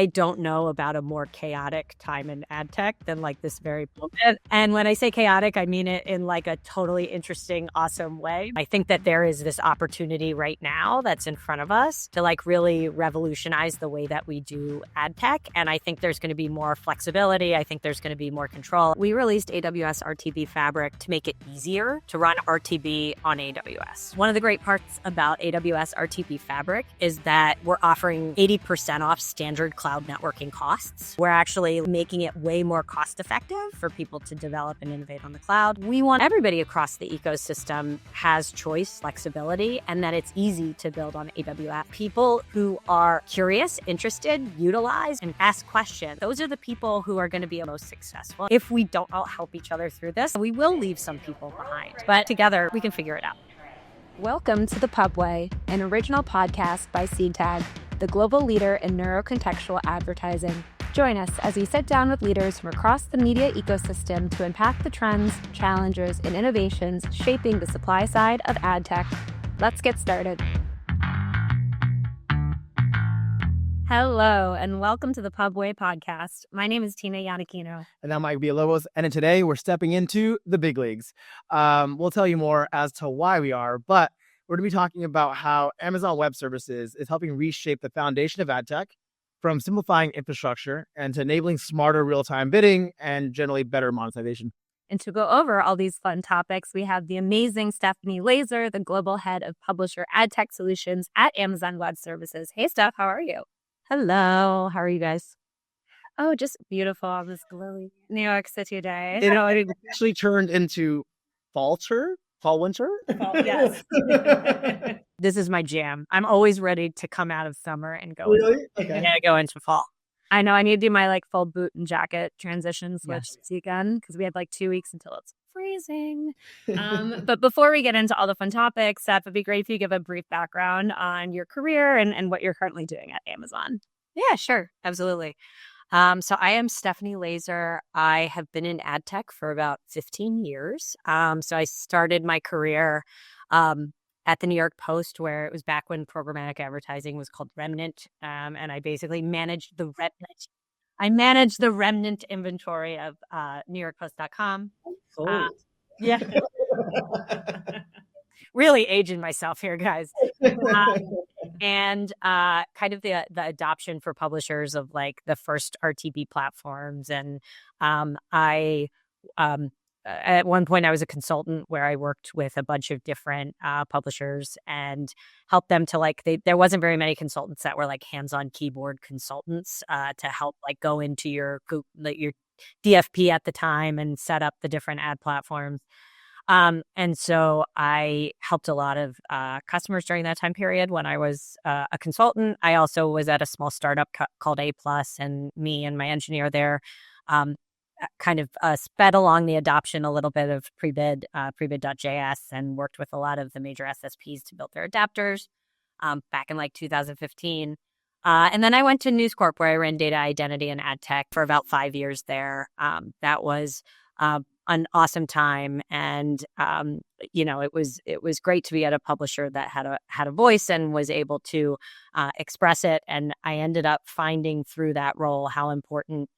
I don't know about a more chaotic time in ad tech than like this very moment. And when I say chaotic, I mean it in like a totally interesting, awesome way. I think that there is this opportunity right now that's in front of us to like really revolutionize the way that we do ad tech. And I think there's going to be more flexibility. I think there's going to be more control. We released AWS RTB Fabric to make it easier to run RTB on AWS. One of the great parts about AWS RTB Fabric is that we're offering 80% off standard cloud networking costs. We're actually making it way more cost effective for people to develop and innovate on the cloud. We want everybody across the ecosystem has choice, flexibility, and that it's easy to build on AWS. People who are curious, interested, utilize, and ask questions, those are the people who are going to be most successful. If we don't all help each other through this, we will leave some people behind, but together we can figure it out. Welcome to The Pubway, an original podcast by SeedTag, the global leader in neurocontextual advertising. Join us as we sit down with leaders from across the media ecosystem to unpack the trends, challenges, and innovations shaping the supply side of ad tech. Let's get started. Hello, and welcome to the Pubway podcast. My name is Tina Yanakino. And I'm Mike Villalobos. And today we're stepping into the big leagues. We'll tell you more as to why we are, but we're going to be talking about how Amazon Web Services is helping reshape the foundation of ad tech, from simplifying infrastructure and to enabling smarter real-time bidding and generally better monetization. And to go over all these fun topics, we have the amazing Stephanie Laser, the global head of publisher ad tech solutions at Amazon Web Services. Hey, Steph, how are you? Hello, how are you guys? Oh, just beautiful on this gloomy New York City day. It actually turned into winter? Yes. This is my jam. I'm always ready to come out of summer and go, go into fall. I know I need to do my like full boot and jacket transition switch this weekend because we had like 2 weeks until it's freezing. But before we get into all the fun topics, Seth, it'd be great if you give a brief background on your career and what you're currently doing at Amazon. Yeah, sure. Absolutely. So I am Stephanie Laser. I have been in ad tech for about 15 years. So I started my career at the New York Post, where it was back when programmatic advertising was called Remnant. And I basically managed the Remnant. I managed the Remnant inventory of NewYorkPost.com. Yeah. Really aging myself here, guys. And kind of the adoption for publishers of like the first RTB platforms. And I at one point I was a consultant where I worked with a bunch of different publishers and helped them to there wasn't very many consultants that were like hands-on keyboard consultants to help like go into your DFP at the time and set up the different ad platforms. And so I helped a lot of customers during that time period when I was a consultant. I also was at a small startup called A+, and me and my engineer there kind of sped along the adoption a little bit of prebid, prebid.js, and worked with a lot of the major SSPs to build their adapters back in like 2015. And then I went to News Corp, where I ran data identity and ad tech for about 5 years there. That was an awesome time, and it was great to be at a publisher that had a voice and was able to express it. And I ended up finding through that role how important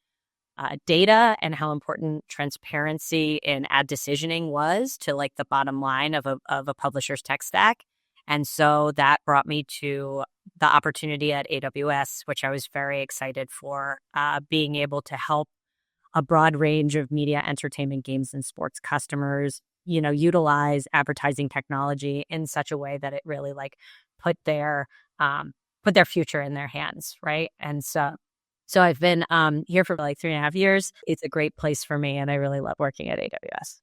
data and how important transparency in ad decisioning was to like the bottom line of a publisher's tech stack. And so that brought me to the opportunity at AWS, which I was very excited for, being able to help a broad range of media, entertainment, games, and sports customers, utilize advertising technology in such a way that it really like put their future in their hands, right? And so I've been here for like 3.5 years. It's a great place for me, and I really love working at AWS.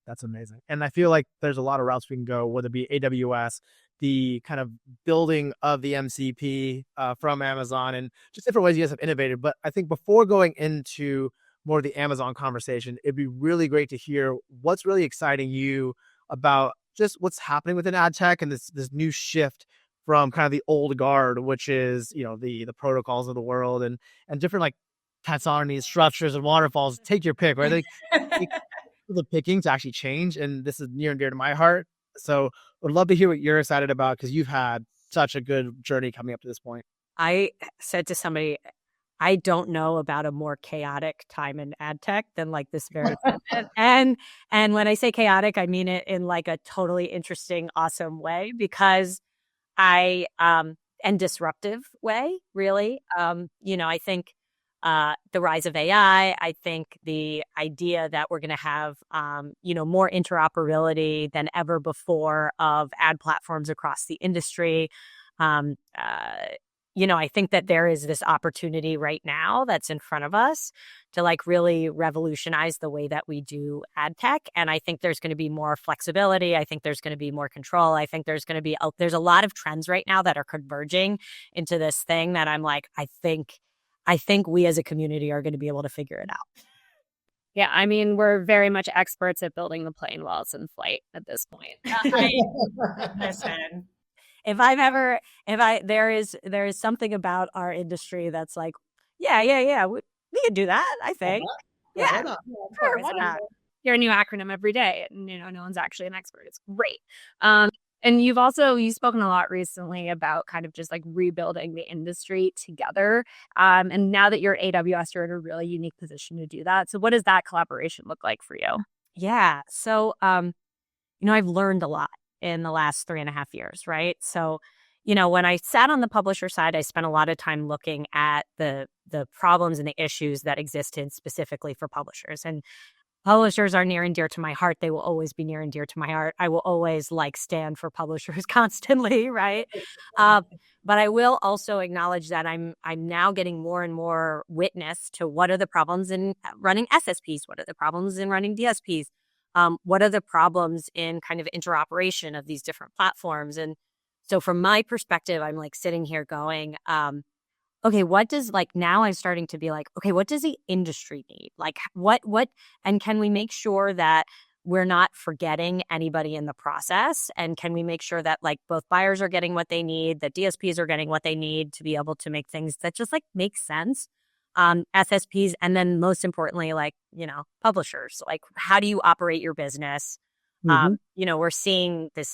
That's amazing. And I feel like there's a lot of routes we can go, whether it be AWS, the kind of building of the MCP from Amazon, and just different ways you guys have innovated. But I think before going into more of the Amazon conversation, it'd be really great to hear what's really exciting you about just what's happening within ad tech and this new shift from kind of the old guard, which is, the protocols of the world and different like taxonomies, structures, and waterfalls. Take your pick, right? The picking to actually change. And this is near and dear to my heart. So would love to hear what you're excited about, because you've had such a good journey coming up to this point. I said to somebody, I don't know about a more chaotic time in ad tech than like this very moment. And when I say chaotic, I mean it in like a totally interesting, awesome way, because and disruptive way, really. I think the rise of AI, I think the idea that we're going to have, more interoperability than ever before of ad platforms across the industry. Um, uh, I think that there is this opportunity right now that's in front of us to like really revolutionize the way that we do ad tech. And I think there's going to be more flexibility. I think there's going to be more control. I think there's a lot of trends right now that are converging into this thing that I'm like, I think we as a community are going to be able to figure it out. Yeah, I mean, we're very much experts at building the plane while it's in flight at this point. Listen, there is something about our industry that's like, yeah, we can do that, I think. Yeah, why Yeah, not? sure, why not? Hear a new acronym every day, and no one's actually an expert. It's great. And you've spoken a lot recently about kind of just like rebuilding the industry together. And now that you're at AWS, you're in a really unique position to do that. So what does that collaboration look like for you? Yeah. So, I've learned a lot in the last 3.5 years, right? So, when I sat on the publisher side, I spent a lot of time looking at the problems and the issues that existed specifically for publishers. And publishers are near and dear to my heart. They will always be near and dear to my heart. I will always stand for publishers constantly, right? Uh, but I will also acknowledge that I'm now getting more and more witness to what are the problems in running SSPs, what are the problems in running DSPs, what are the problems in kind of interoperation of these different platforms. And so from my perspective, I'm like sitting here going, okay, what does now I'm starting to be like, okay, what does the industry need? Like and can we make sure that we're not forgetting anybody in the process? And can we make sure that like both buyers are getting what they need, that DSPs are getting what they need to be able to make things that just like make sense? SSPs, and then most importantly, publishers, like how do you operate your business? Mhm. We're seeing this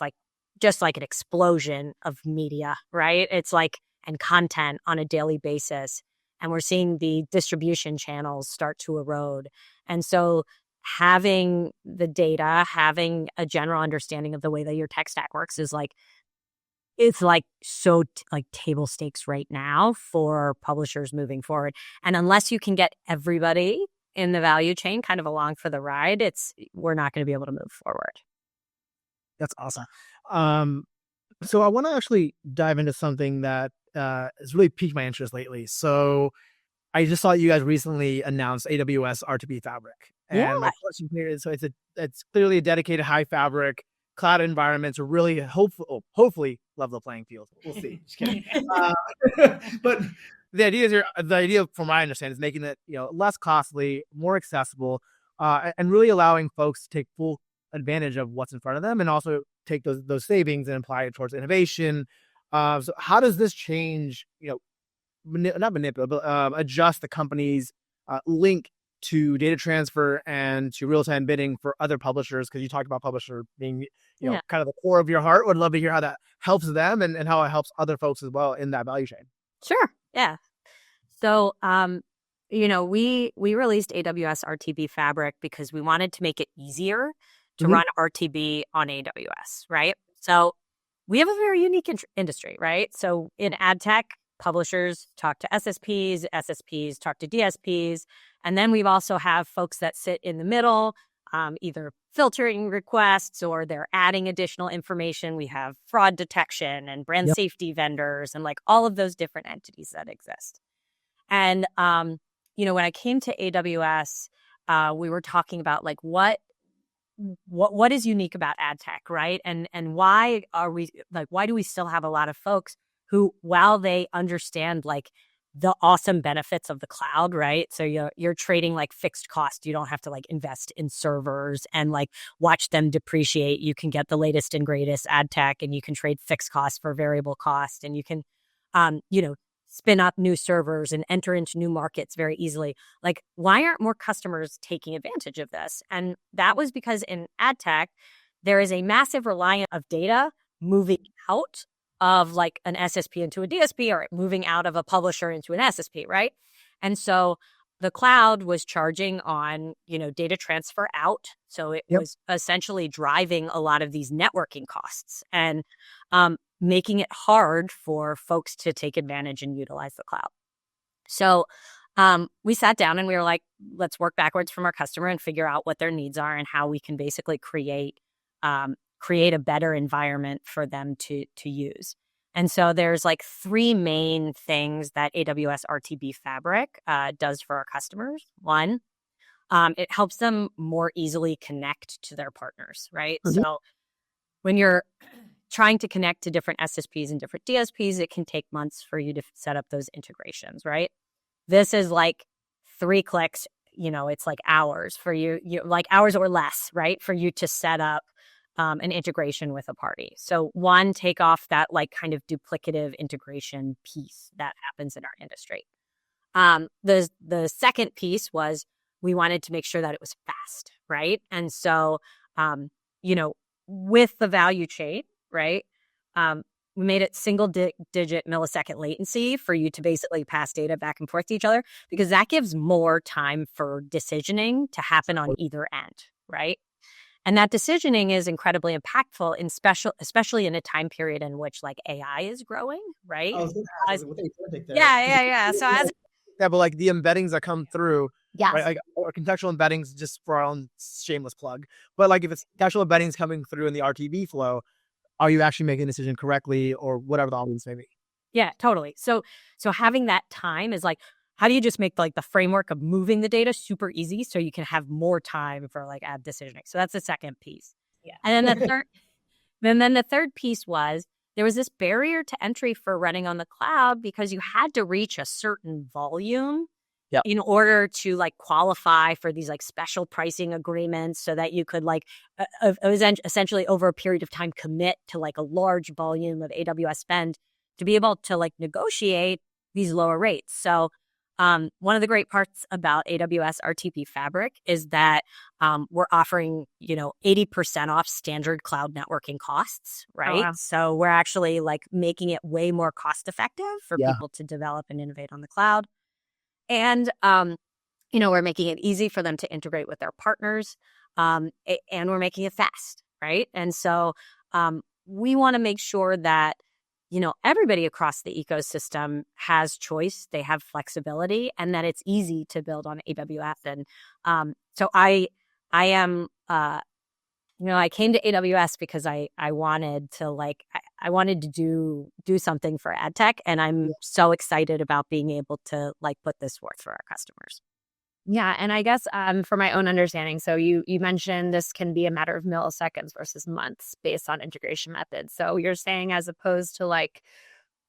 just like an explosion of media, right? It's like, and content on a daily basis. And we're seeing the distribution channels start to erode. And so having the data, having a general understanding of the way that your tech stack works is like, it's like so like table stakes right now for publishers moving forward. And unless you can get everybody in the value chain kind of along for the ride, we're not going to be able to move forward. That's awesome. So I want to actually dive into something that has really piqued my interest lately. So I just saw you guys recently announced AWS RTB Fabric, Yeah. and my question here is: so it's clearly a dedicated high fabric cloud environment to really hopefully level the playing field. We'll see. Just kidding. But the idea, from my understanding, is making it less costly, more accessible, and really allowing folks to take full advantage of what's in front of them, and also take those savings and apply it towards innovation. So how does this change? Not manipulate, but adjust the company's link to data transfer and to real-time bidding for other publishers? Because you talked about publisher being, Yeah. kind of the core of your heart. Would love to hear how that helps them and how it helps other folks as well in that value chain. Sure. Yeah. So, we released AWS RTB Fabric because we wanted to make it easier to Mhm. run RTB on AWS, right? So we have a very unique industry, right? So in ad tech, publishers talk to SSPs, SSPs talk to DSPs, and then we also have folks that sit in the middle, either filtering requests or they're adding additional information. We have fraud detection and brand Yep. safety vendors and like all of those different entities that exist. And when I came to AWS, we were talking about like what is unique about ad tech, right? And why do we still have a lot of folks who, while they understand like the awesome benefits of the cloud, right? So you're trading like fixed cost. You don't have to like invest in servers and like watch them depreciate. You can get the latest and greatest ad tech, and you can trade fixed cost for variable cost, and you can spin up new servers and enter into new markets very easily. Like, why aren't more customers taking advantage of this? And that was because in ad tech, there is a massive reliance of data moving out of like an SSP into a DSP, or moving out of a publisher into an SSP, right? And so the cloud was charging on, data transfer out. So it was essentially driving a lot of these networking costs and making it hard for folks to take advantage and utilize the cloud. So we sat down and we were like, let's work backwards from our customer and figure out what their needs are and how we can basically create a better environment for them to use. And so there's like three main things that AWS RTB Fabric does for our customers. One, it helps them more easily connect to their partners, right? Mhm. So when you're trying to connect to different SSPs and different DSPs, it can take months for you to set up those integrations, right? This is like 3 clicks, it's like hours for you like hours or less, right? For you to set up an integration with a party. So one, take off that like kind of duplicative integration piece that happens in our industry. The second piece was we wanted to make sure that it was fast, right? And so, you know, with the value chain, right? We made it single digit millisecond latency for you to basically pass data back and forth to each other, because that gives more time for decisioning to happen on either end, right? And that decisioning is incredibly impactful especially in a time period in which like AI is growing, right? I was gonna ask, with agentic there, Yeah, 'cause yeah, yeah. So as yeah, but like the embeddings that come through, right? yes, Like or contextual embeddings, just for our own shameless plug. But like if it's contextual embeddings coming through in the RTB flow, are you actually making a decision correctly or whatever the audience may be? yeah, totally. So having that time is like, how do you just make like the framework of moving the data super easy so you can have more time for like ad decisioning? So that's the second piece. Yeah. And then the third piece was there was this barrier to entry for running on the cloud because you had to reach a certain volume Yep. in order to like qualify for these like special pricing agreements so that you could like essentially over a period of time commit to like a large volume of AWS spend to be able to like negotiate these lower rates. So one of the great parts about AWS RTP Fabric is that we're offering, 80% off standard cloud networking costs, Oh, right? wow. So we're actually like making it way more cost effective for Yeah. people to develop and innovate on the cloud. And, we're making it easy for them to integrate with their partners, and we're making it fast, right? And so we want to make sure that, everybody across the ecosystem has choice, they have flexibility, and that it's easy to build on AWS. And so I am, I came to AWS because I wanted to like I wanted to do something for ad tech, and I'm so excited about being able to like put this forth for our customers. Yeah, and I guess for my own understanding, so you mentioned this can be a matter of milliseconds versus months based on integration methods. So you're saying as opposed to like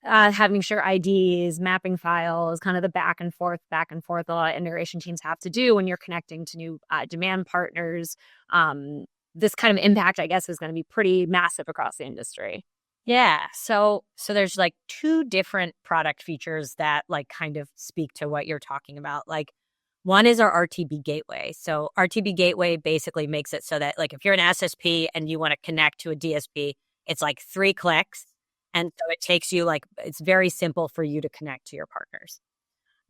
having share IDs, mapping files, kind of the back and forth a lot of integration teams have to do when you're connecting to new demand partners. This kind of impact, I guess, is going to be pretty massive across the industry. Yeah. So there's like two different product features that like kind of speak to what you're talking about. Like one is our RTB gateway. So RTB gateway basically makes it so that like if you're an SSP and you want to connect to a DSP, it's like 3 clicks. And so it takes you like it's very simple for you to connect to your partners.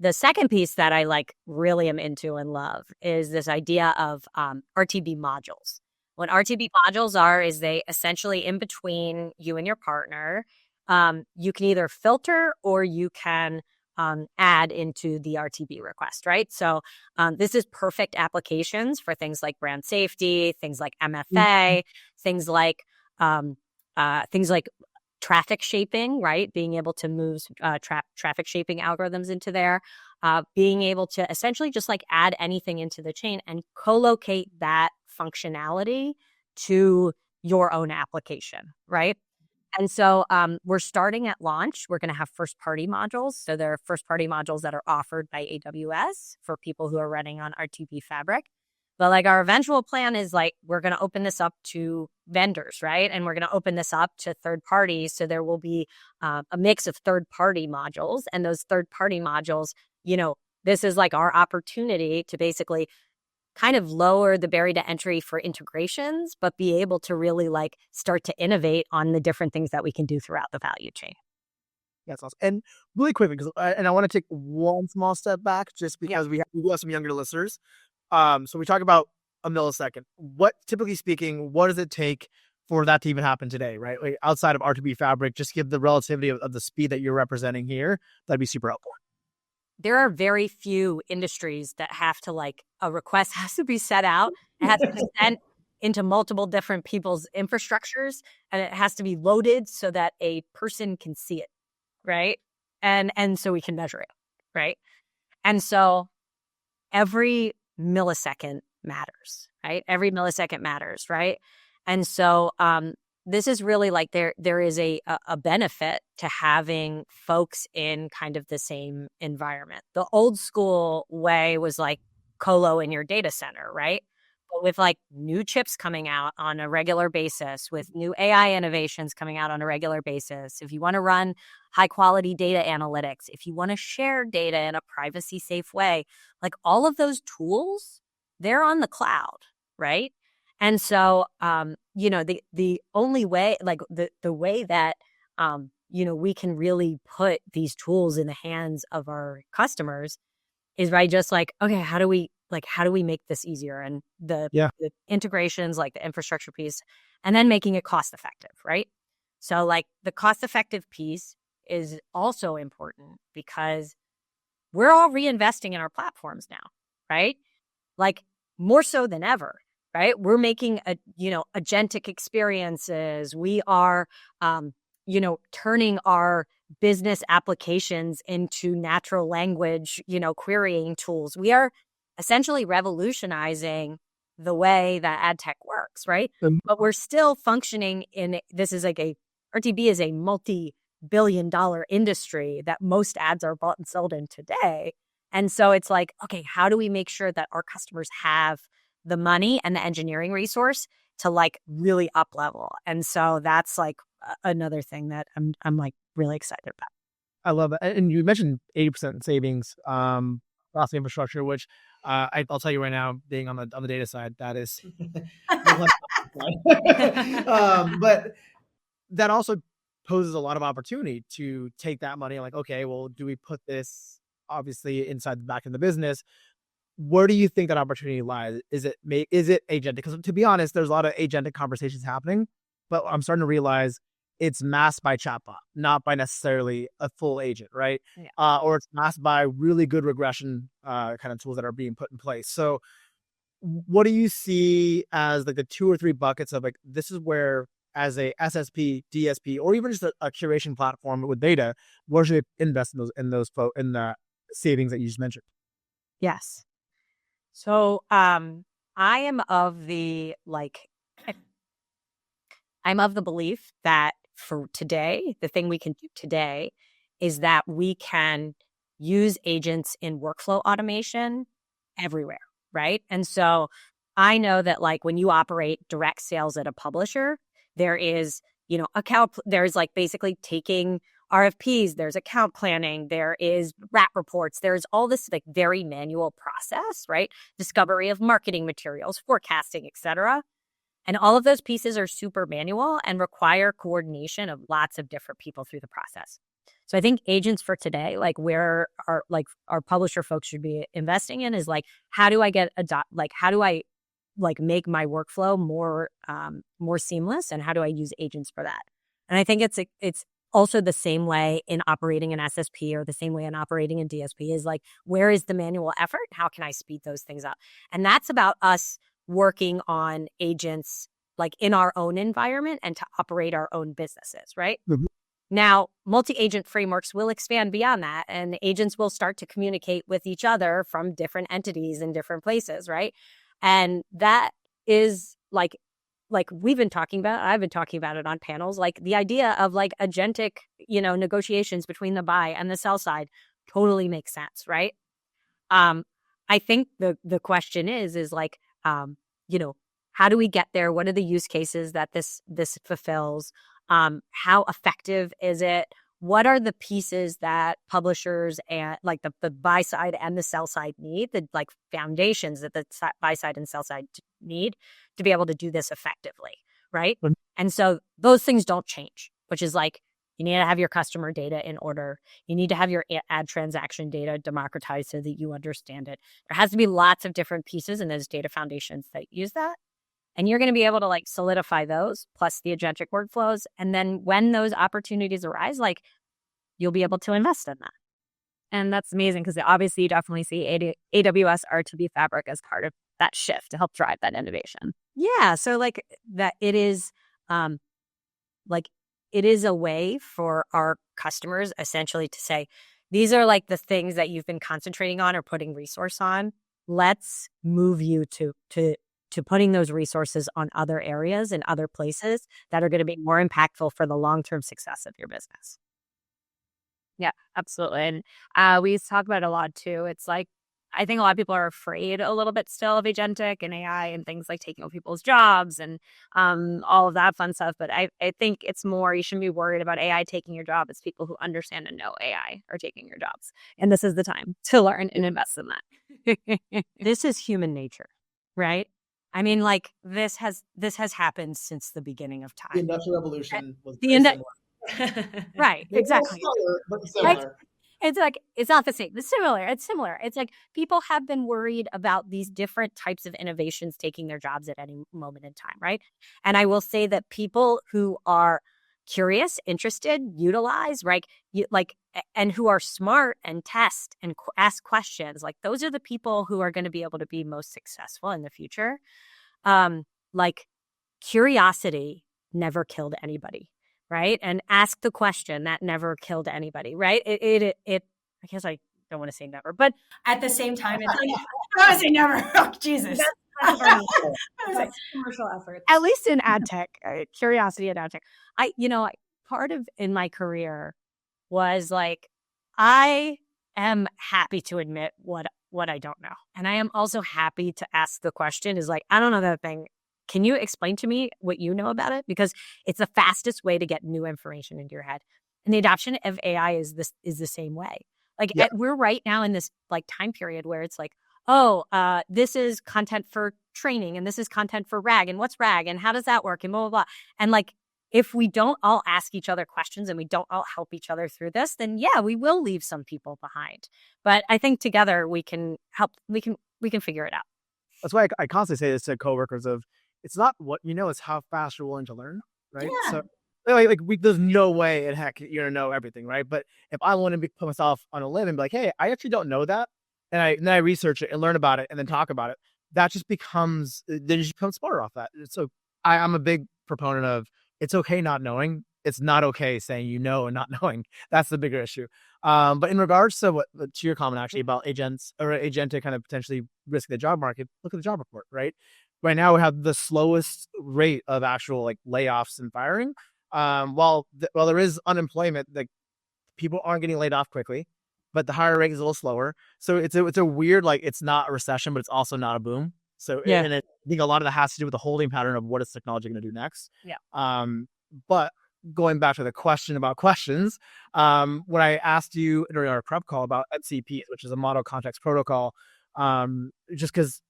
The second piece that I like really am into and love is this idea of RTB modules. What RTB modules are is they essentially in between you and your partner, you can either filter or you can add into the RTB request, right? So this is perfect applications for things like brand safety, things like MFA, things like um, things like traffic shaping, right? Being able to move traffic shaping algorithms into there, being able to essentially just like add anything into the chain and co-locate that functionality to your own application, right? And so we're starting at launch. We're going to have first party modules. So there are first party modules that are offered by AWS for people who are running on RTP Fabric. But like our eventual plan is like we're going to open this up to vendors, right? And we're going to open this up to third parties. So there will be a mix of third party modules. And those third party modules, this is like our opportunity to basically kind of lower the barrier to entry for integrations, but be able to really like start to innovate on the different things that we can do throughout the value chain. That's awesome. And really quickly, because I want to take one small step back, just Yeah. because we have some younger listeners. So we talk about a millisecond. What, typically speaking, what does it take for that to even happen today, right? Like outside of RTB Fabric, just give the relativity of the speed that you're representing here. That'd be super helpful. There are very few industries that have to like a request has to be set out. It has to be sent into multiple different people's infrastructures, and it has to be loaded so that a person can see it, right? And so we can measure it, right? And so every millisecond matters, right? Every millisecond matters, right? And so this is really like there is a benefit to having folks in kind of the same environment. The old school way was like colo in your data center, right? But with like new chips coming out on a regular basis, with new AI innovations coming out on a regular basis, if you want to run high quality data analytics, if you want to share data in a privacy safe way, like all of those tools, they're on the cloud, right? And so, the only way, like the way that, we can really put these tools in the hands of our customers is by just like, okay, how do we make this easier? And Yeah. the integrations, like the infrastructure piece, and then making it cost effective, right? So like the cost effective piece is also important because we're all reinvesting in our platforms now, right? Like more so than ever, right? We're making agentic experiences. We are, turning our business applications into natural language, querying tools. We are essentially revolutionizing the way that ad tech works, right? Um, But we're still functioning this is like RTB is a multi-billion-dollar industry that most ads are bought and sold in today. And so it's like, okay, how do we make sure that our customers have the money and the engineering resource to like really up level? And so that's like another thing that I'm like really excited about. I love it. And you mentioned 80% savings across the infrastructure, which I'll tell you right now, being on the data side, that is 100%. But that also poses a lot of opportunity to take that money and like, okay, well, do we put this obviously inside back in the business? Where do you think that opportunity lies? Is it agentic? Because to be honest, there's a lot of agentic conversations happening, but I'm starting to realize it's masked by chatbot, not by necessarily a full agent, right? Yeah. Or it's masked by really good regression kind of tools that are being put in place. So what do you see as like the 2 or 3 buckets of like, this is where as a SSP, DSP, or even just a curation platform with data, where should they invest in the savings that you just mentioned? Yes. So I am of the I'm of the belief that for today, the thing we can do today is that we can use agents in workflow automation everywhere, right? And so I know that like when you operate direct sales at a publisher, there is, there's like basically taking RFPs, there's account planning, there is rat reports, there's all this like very manual process, right? Discovery of marketing materials, forecasting, etc. And all of those pieces are super manual and require coordination of lots of different people through the process. So I think agents for today, like where our publisher folks should be investing in is like, how do I make my workflow more seamless, and how do I use agents for that? And I think it's also the same way in operating an SSP or the same way in operating in DSP is like, where is the manual effort? How can I speed those things up? And that's about us working on agents like in our own environment and to operate our own businesses, right? Mhm. Now, multi-agent frameworks will expand beyond that, and agents will start to communicate with each other from different entities in different places, right? And that is like we've been talking about, I've been talking about it on panels, like the idea of like agentic, negotiations between the buy and the sell side totally makes sense, right? I think the question is like, how do we get there? What are the use cases that this fulfills? How effective is it? What are the pieces that publishers and like the buy side and the sell side need, the like foundations that the buy side and sell side need to be able to do this effectively, right? Mhm. And so those things don't change, which is like You need to have your customer data in order. You need to have your ad transaction data democratized so that you understand it. There has to be lots of different pieces in those data foundations that use that. And you're going to be able to like solidify those plus the agentic workflows. And then when those opportunities arise, like you'll be able to invest in that. And that's amazing because obviously you definitely see AWS RTB Fabric as part of that shift to help drive that innovation. Yeah. So like that it is like it is a way for our customers essentially to say, these are like the things that you've been concentrating on or putting resource on. Let's move you to putting those resources on other areas and other places that are going to be more impactful for the long-term success of your business. Yeah, absolutely. And we talk about it a lot too. It's like, I think a lot of people are afraid a little bit still of agentic and AI and things like taking over people's jobs and all of that fun stuff. But I think it's more, you shouldn't be worried about AI taking your job. It's people who understand and know AI are taking your jobs. And this is the time to learn and invest in that. This is human nature, right? I mean, like this has happened since the beginning of time. The Industrial Revolution was very similar. Right, exactly. Similar, but Right? similar. It's like, it's not the same. It's similar. It's similar. It's like people have been worried about these different types of innovations taking their jobs at any moment in time, right? And I will say that people who are curious, interested, utilize, right? And who are smart and test and ask questions, like those are the people who are going to be able to be most successful in the future. Like curiosity never killed anybody. Right. And ask the question that never killed anybody. Right. I guess I don't want to say never, but at the same time, it's like, I don't want to say never. Oh, Jesus. That's commercial efforts. At least in ad tech, curiosity in ad tech. Part of in my career was like, I am happy to admit what I don't know. And I am also happy to ask the question is like, I don't know that thing. Can you explain to me what you know about it? Because it's the fastest way to get new information into your head. And the adoption of AI is the same way. Like we're right now in this like time period where it's like, this is content for training and this is content for RAG and what's RAG and how does that work and blah, blah, blah. And like, if we don't all ask each other questions and we don't all help each other through this, then yeah, we will leave some people behind. But I think together we can help, we can figure it out. That's why I constantly say this to coworkers of, it's not what you know, it's how fast you're willing to learn, right? Yeah. So there's no way in heck you're gonna know everything, right? But if I want to put myself on a limb and be like, hey, I actually don't know that, and then I research it and learn about it and then talk about it, that just becomes smarter off that. So I'm a big proponent of it's okay not knowing. It's not okay saying you know and not knowing. That's the bigger issue. But in regards to to your comment actually about agents or agentic kind of potentially risking the job market, look at the job report, right? Right now we have the slowest rate of actual like layoffs and firing. While there is unemployment, like people aren't getting laid off quickly, but the hire rate is a little slower. So it's a weird, like it's not a recession, but it's also not a boom. So Yeah. and I think a lot of that has to do with the holding pattern of what is technology going to do next. Yeah. But going back to the question about questions, when I asked you during our prep call about MCPs, which is a model context protocol, just because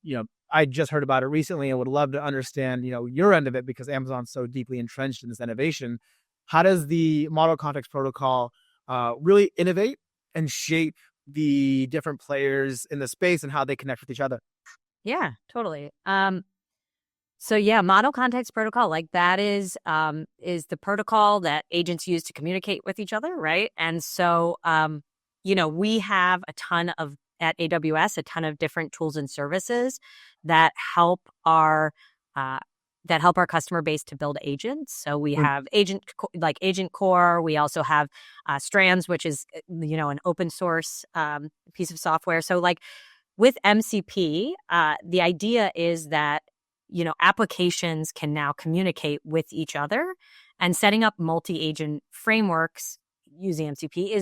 I just heard about it recently and would love to understand your end of it because Amazon's so deeply entrenched in this innovation. How does the model context protocol really innovate and shape the different players in the space and how they connect with each other? Yeah, totally. So yeah, model context protocol, like that is the protocol that agents use to communicate with each other, right? And so, we have at AWS, a ton of different tools and services that help our customer base to build agents. So we have Agent Core. We also have Strands, which is an open source piece of software. So like with MCP, the idea is that applications can now communicate with each other, and setting up multi-agent frameworks using MCP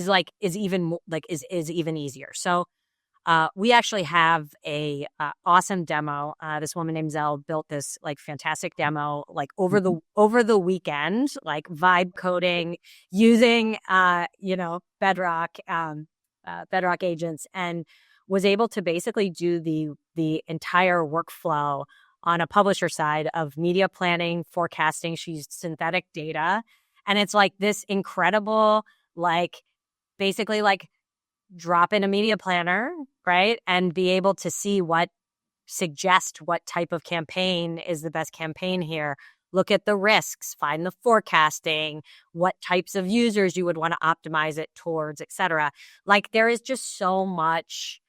is even easier. So we actually have a awesome demo. This woman named Zell built this like fantastic demo like over the weekend, like vibe coding using Bedrock agents, and was able to basically do the entire workflow on a publisher side of media planning, forecasting. She used synthetic data And it's like this incredible, like basically like drop in a media planner, right? And be able to see suggest what type of campaign is the best campaign here. Look at the risks, find the forecasting, what types of users you would want to optimize it towards, et cetera. Like there is just so much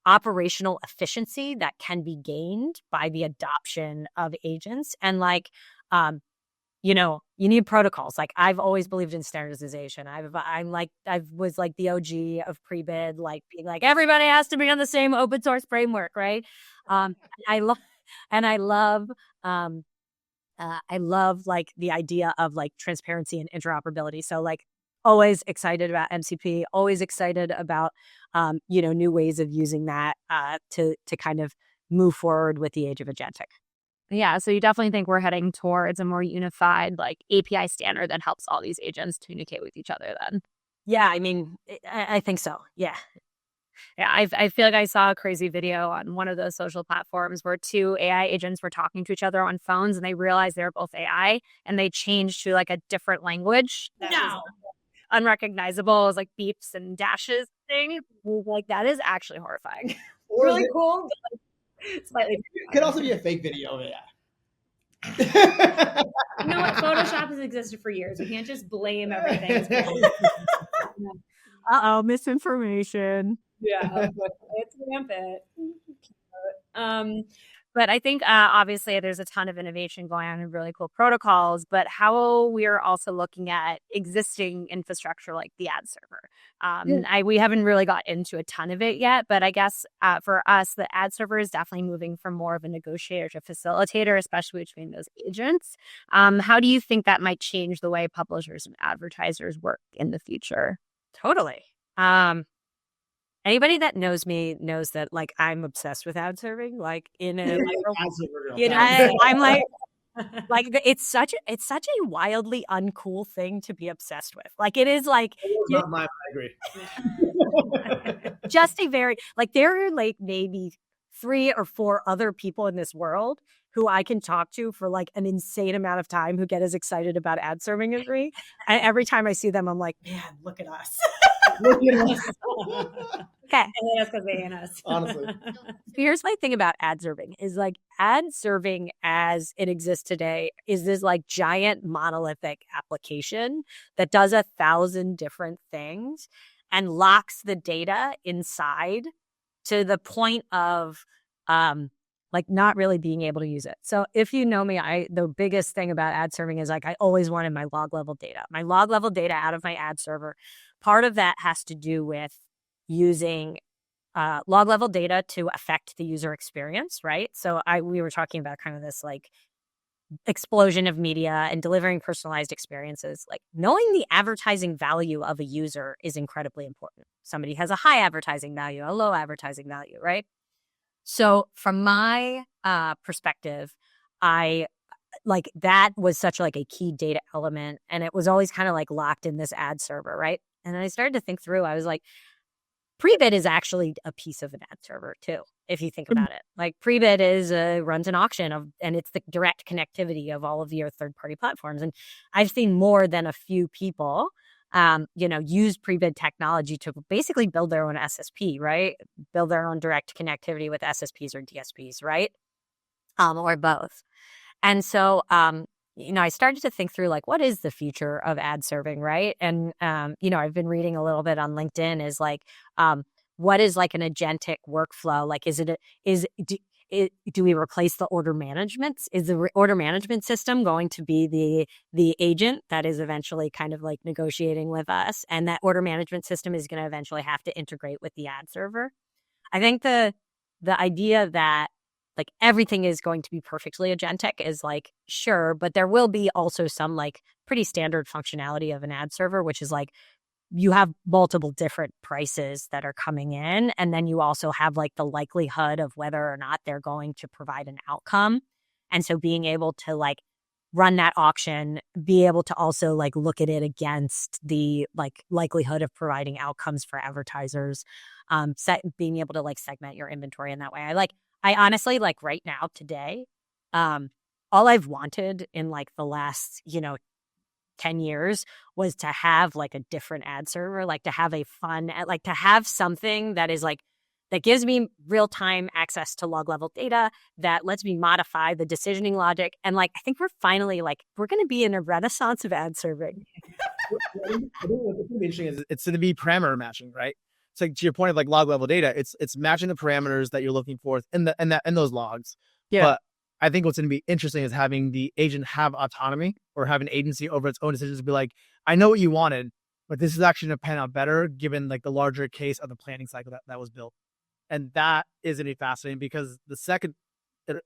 operational efficiency that can be gained by the adoption of agents. And like, you need protocols. Like I've always believed in standardization. I was like the OG of pre-bid, like being like everybody has to be on the same open source framework, right? I love, and I love like the idea of like transparency and interoperability. So like always excited about MCP, always excited about new ways of using that to kind of move forward with the age of agentic. Yeah, so you definitely think we're heading towards a more unified like API standard that helps all these agents communicate with each other then. Yeah, I mean, I think so. Yeah. Yeah, I feel like I saw a crazy video on one of those social platforms where two AI agents were talking to each other on phones and they realized they were both AI and they changed to like a different language that was unrecognizable. It was like beeps and dashes thing. Like that is actually horrifying. Or Really cool, but like, slightly. it could also be a fake video of AI. You know what? Photoshop has existed for years. We can't just blame everything. Misinformation. Yeah, it's rampant. But I think obviously there's a ton of innovation going on and really cool protocols, but how we're also looking at existing infrastructure like the ad server. We haven't really got into a ton of it yet, but I guess for us, the ad server is definitely moving from more of a negotiator to facilitator, especially between those agents. How do you think that might change the way publishers and advertisers work in the future? Totally. Anybody that knows me knows that like I'm obsessed with ad serving. Like in a, I'm like it's such a wildly uncool thing to be obsessed with. Like it is like I agree. just a very like there are like maybe 3 or 4 other people in this world who I can talk to for like an insane amount of time who get as excited about ad serving as me. And every time I see them, I'm like, man, look at us. Look at us. Okay. And that's because they ain't us. Honestly. Here's my thing about ad serving is like ad serving as it exists today is this like giant monolithic application that does 1,000 different things and locks the data inside to the point of like not really being able to use it. So if you know me, the biggest thing about ad serving is like I always wanted my log level data. My log level data out of my ad server. Part of that has to do with using log level data to affect the user experience, right? So we were talking about kind of this like explosion of media and delivering personalized experiences. Like knowing the advertising value of a user is incredibly important. Somebody has a high advertising value, a low advertising value, right? So from my perspective, I like that was such like a key data element, and it was always kind of like locked in this ad server, right? And then I started to think through. I was like, pre-bid is actually a piece of an ad server too, if you think about it. Like pre-bid runs an auction and it's the direct connectivity of all of your third-party platforms. And I've seen more than a few people, use pre-bid technology to basically build their own SSP, right? Build their own direct connectivity with SSPs or DSPs, right? Or both. And so, I started to think through like, what is the future of ad serving, right? And, I've been reading a little bit on LinkedIn is like, what is like an agentic workflow? Like, do we replace the order management? Is the order management system going to be the agent that is eventually kind of like negotiating with us? And that order management system is going to eventually have to integrate with the ad server. I think the idea that like everything is going to be perfectly agentic is like, sure, but there will be also some like pretty standard functionality of an ad server, which is like you have multiple different prices that are coming in. And then you also have like the likelihood of whether or not they're going to provide an outcome. And so being able to like run that auction, be able to also like look at it against the like likelihood of providing outcomes for advertisers, being able to like segment your inventory in that way. I honestly like right now today, all I've wanted in like the last, 10 years was to have like a different ad server, like to have a fun, like to have something that is like, that gives me real-time access to log level data, that lets me modify the decisioning logic. And like, I think we're finally like, we're going to be in a renaissance of ad serving. I think what's going to be interesting is it's going to be parameter matching, right? It's like to your point of like log level data, it's matching the parameters that you're looking for in those logs. Yeah. But I think what's going to be interesting is having the agent have autonomy or have an agency over its own decisions to be like, I know what you wanted, but this is actually going to pan out better given like the larger case of the planning cycle that was built. And that is going to be fascinating because the second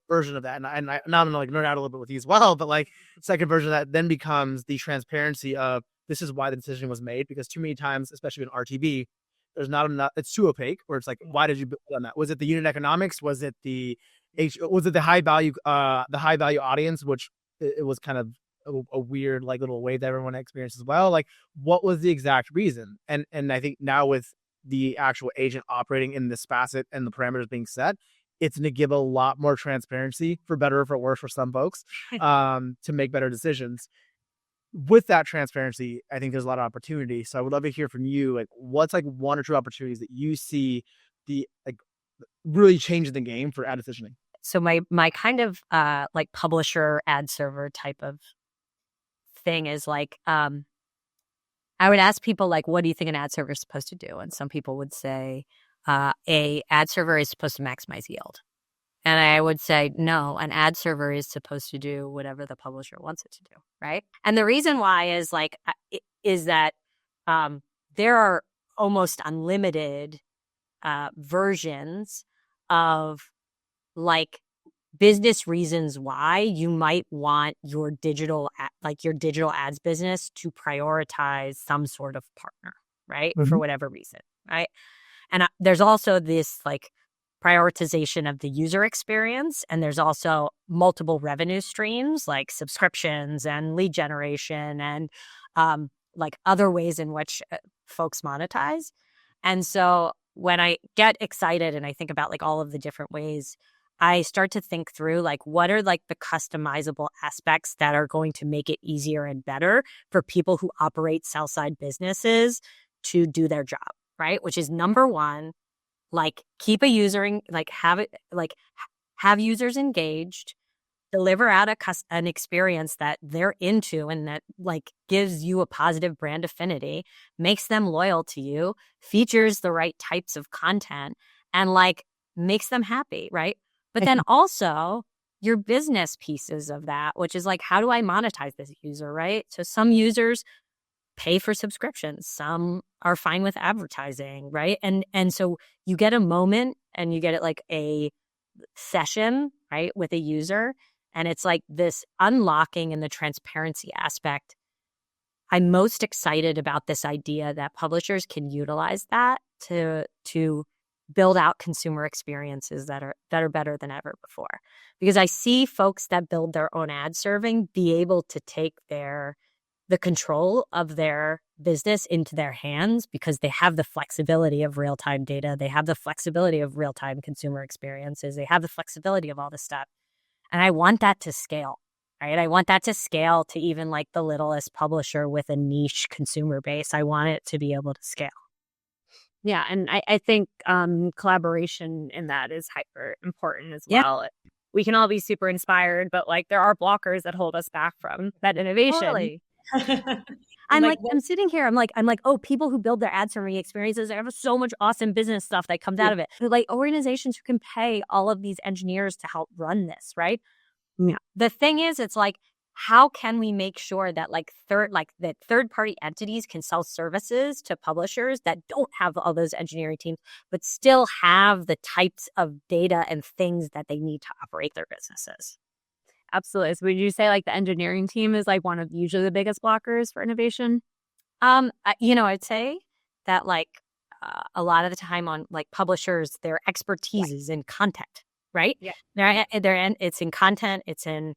version of that, and I now I'm like nerd out a little bit with you as well, but like second version of that then becomes the transparency of this is why the decision was made, because too many times, especially in RTB, there's not enough, it's too opaque where it's like, why did you build on that? Was it the unit economics? Was it the high value audience, which it was kind of a weird like little wave that everyone experienced as well. Like what was the exact reason? And I think now with the actual agent operating in this facet and the parameters being set, it's going to give a lot more transparency, for better or for worse, for some folks, to make better decisions. With that transparency, I think there's a lot of opportunity. So I would love to hear from you, like what's like one or two opportunities that you see the like really changing the game for ad decisioning. So my kind of like publisher ad server type of thing is like, I would ask people like, what do you think an ad server is supposed to do? And some people would say, a ad server is supposed to maximize yield. And I would say, no, an ad server is supposed to do whatever the publisher wants it to do, right? And the reason why is like, is that there are almost unlimited versions of like business reasons why you might want your digital ads business to prioritize some sort of partner, right? Mm-hmm. For whatever reason, right? And there's also this like prioritization of the user experience. And there's also multiple revenue streams like subscriptions and lead generation and like other ways in which folks monetize. And so when I get excited and I think about like all of the different ways, I start to think through like what are like the customizable aspects that are going to make it easier and better for people who operate sell-side businesses to do their job, right? Which is number one, like keep a user, like have users engaged, deliver out an experience that they're into and that like gives you a positive brand affinity, makes them loyal to you, features the right types of content, and like makes them happy, right? But then also your business pieces of that, which is like, how do I monetize this user, right? So some users pay for subscriptions. Some are fine with advertising, right? And so you get a moment and you get it like a session, right, with a user. And it's like this unlocking and the transparency aspect. I'm most excited about this idea that publishers can utilize that to build out consumer experiences that are better than ever before. Because I see folks that build their own ad serving be able to take the control of their business into their hands because they have the flexibility of real-time data. They have the flexibility of real-time consumer experiences. They have the flexibility of all this stuff. And I want that to scale, right? I want that to scale to even like the littlest publisher with a niche consumer base. I want it to be able to scale. Yeah, and I think collaboration in that is hyper important as well. We can all be super inspired, but like there are blockers that hold us back from that innovation. Totally. I'm sitting here. I'm like, oh, people who build their ad serving experiences, they have so much awesome business stuff that comes out of it. They're like organizations who can pay all of these engineers to help run this, right? Yeah. The thing is, it's like, how can we make sure that that third-party entities can sell services to publishers that don't have all those engineering teams, but still have the types of data and things that they need to operate their businesses? Absolutely. So would you say like the engineering team is like one of usually the biggest blockers for innovation? I'd say that like a lot of the time on like publishers, their expertise is in content, right? Yeah. It's in content. It's in,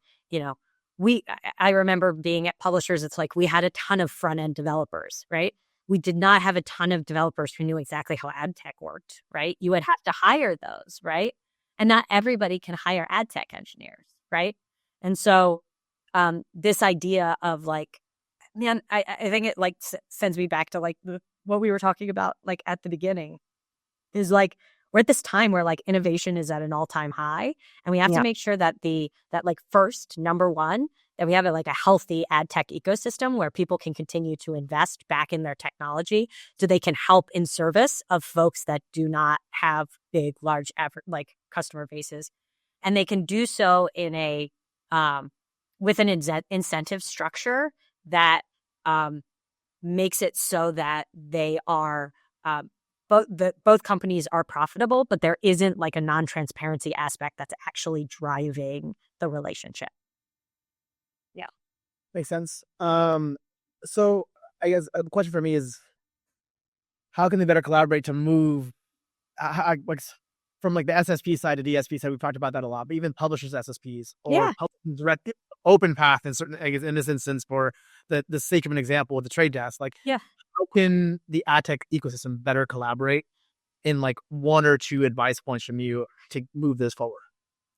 I remember being at publishers, it's like we had a ton of front-end developers, right? We did not have a ton of developers who knew exactly how ad tech worked, right? You would have to hire those, right? And not everybody can hire ad tech engineers, right? And so this idea of like man, I think it like sends me back to like what we were talking about like at the beginning is like we're at this time where like innovation is at an all-time high, and we have to make sure that that like first number one, that we have like a healthy ad tech ecosystem where people can continue to invest back in their technology so they can help in service of folks that do not have big large like customer bases, and they can do so in a with an incentive structure that makes it so that they are both companies are profitable, but there isn't like a non-transparency aspect that's actually driving the relationship. Yeah. Makes sense. So I guess the question for me is, how can they better collaborate to move like from like the SSP side to DSP side? We've talked about that a lot, but even publishers SSPs or direct open path in certain, I guess in this instance, for the sake of an example with the trade desk, like how can the ad tech ecosystem better collaborate in like one or two advice points from you to move this forward?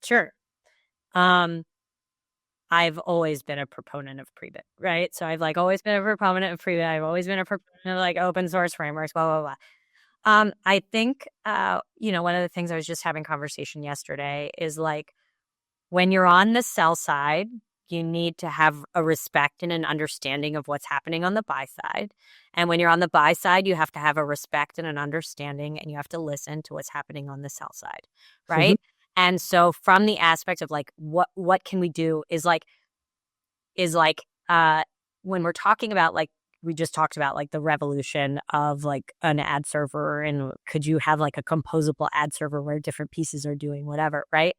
Sure. I've always been a proponent of pre-bit, right? So I've like always been a proponent of pre-bit. I've always been a proponent of like open source frameworks, blah, blah, blah. I think, one of the things I was just having conversation yesterday is like, when you're on the sell side, you need to have a respect and an understanding of what's happening on the buy side. And when you're on the buy side, you have to have a respect and an understanding, and you have to listen to what's happening on the sell side, right? And so from the aspect of like, what can we do is like, when we're talking about like, we just talked about like the revolution of like an ad server, and could you have like a composable ad server where different pieces are doing whatever, right?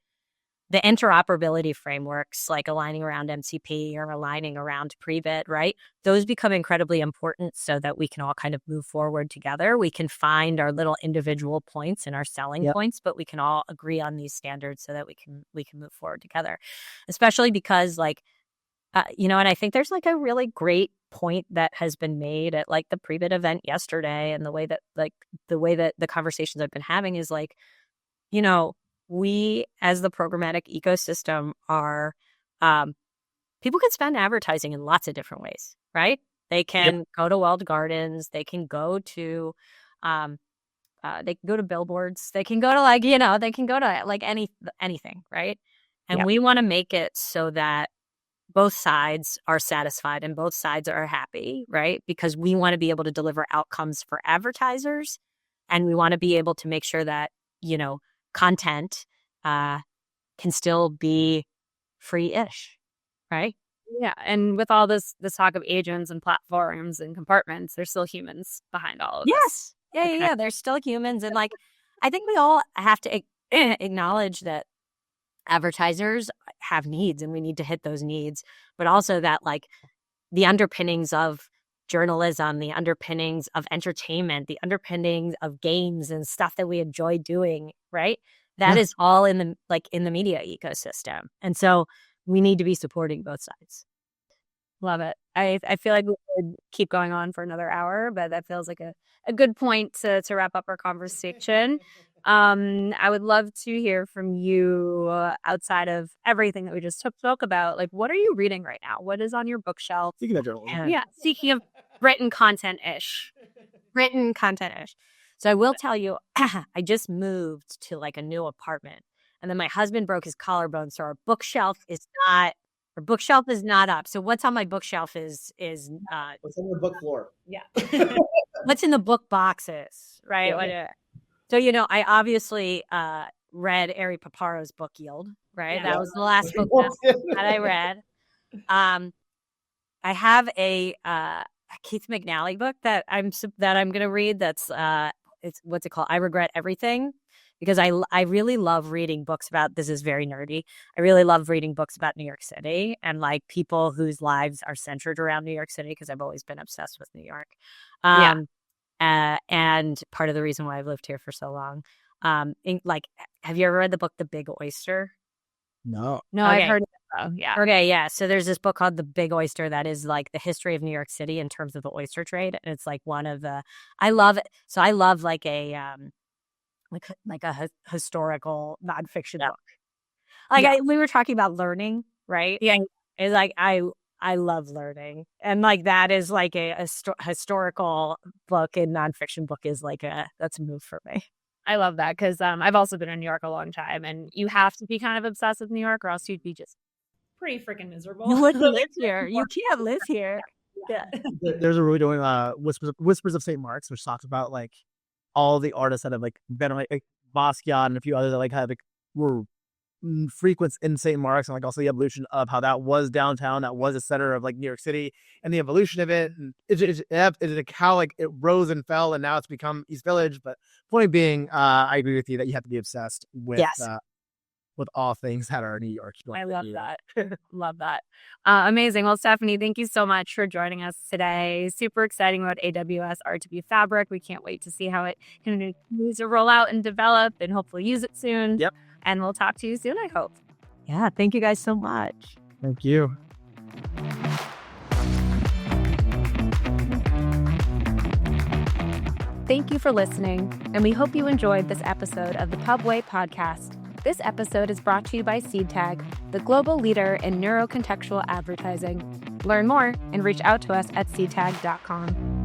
The interoperability frameworks, like aligning around MCP or aligning around pre-bit, right? Those become incredibly important so that we can all kind of move forward together. We can find our little individual points and our selling points, but we can all agree on these standards so that we can move forward together. Especially because like, and I think there's like a really great point that has been made at like the pre-bit event yesterday, and the way that the conversations I've been having is like, we as the programmatic ecosystem are, people can spend advertising in lots of different ways, right? They can go to walled gardens, they can go to, billboards, they can go to like, they can go to like anything, right? And we want to make it so that both sides are satisfied and both sides are happy, right? Because we want to be able to deliver outcomes for advertisers, and we want to be able to make sure that, content can still be free-ish, right? Yeah, and with all this talk of agents and platforms and compartments, there's still humans behind all of this. Yeah. There's still humans, and like, I think we all have to acknowledge that advertisers have needs, and we need to hit those needs, but also that like the underpinnings of journalism, the underpinnings of entertainment, the underpinnings of games and stuff that we enjoy doing, right? That is all in the media ecosystem. And so we need to be supporting both sides. Love it. I feel like we could keep going on for another hour, but that feels like a good point to wrap up our conversation. I would love to hear from you outside of everything that we just spoke about. Like, what are you reading right now? What is on your bookshelf? Speaking of journalism. Yeah, speaking of written content-ish. So I will tell you, I just moved to like a new apartment, and then my husband broke his collarbone, so our bookshelf is not up. So what's on my bookshelf is what's on your book floor? What's in the book boxes, right? So I obviously read Ari Paparo's book Yield, right? That was the last book that I read. I have a Keith McNally book that I'm going to read. That's it's what's it called? I Regret Everything, because I really love reading books about, this is very nerdy, I really love reading books about New York City and like people whose lives are centered around New York City, because I've always been obsessed with New York. And part of the reason why I've lived here for so long. Have you ever read the book The Big Oyster? No, okay. I've heard of it though. Yeah. Okay, yeah. So there's this book called The Big Oyster that is like the history of New York City in terms of the oyster trade, and it's like one of the, I love it. So I love like a historical nonfiction book. We were talking about learning, right? Yeah. It's like I I love learning. And like that is like a historical book, and nonfiction book is like that's a move for me. I love that because I've also been in New York a long time, and you have to be kind of obsessed with New York or else you'd be just pretty freaking miserable. You wouldn't live here. You can't live here. Yeah. There's a really doing Whispers of St. Mark's, which talks about like all the artists that have like been like Basquiat and a few others that like have like were frequents in St. Mark's, and like also the evolution of how that was downtown, that was the center of like New York City, and the evolution of it, and it's like how like it rose and fell, and now it's become East Village. But point being, I agree with you that you have to be obsessed with all things that are New York. I love that. Love that. Amazing. Well, Stephanie, thank you so much for joining us today. Super exciting about AWS RTB Fabric. We can't wait to see how it continues to roll out and develop, and hopefully use it soon. Yep. And we'll talk to you soon, I hope. Yeah. Thank you guys so much. Thank you. Thank you for listening, and we hope you enjoyed this episode of the Pubway podcast. This episode is brought to you by SeedTag, the global leader in neurocontextual advertising. Learn more and reach out to us at seedtag.com.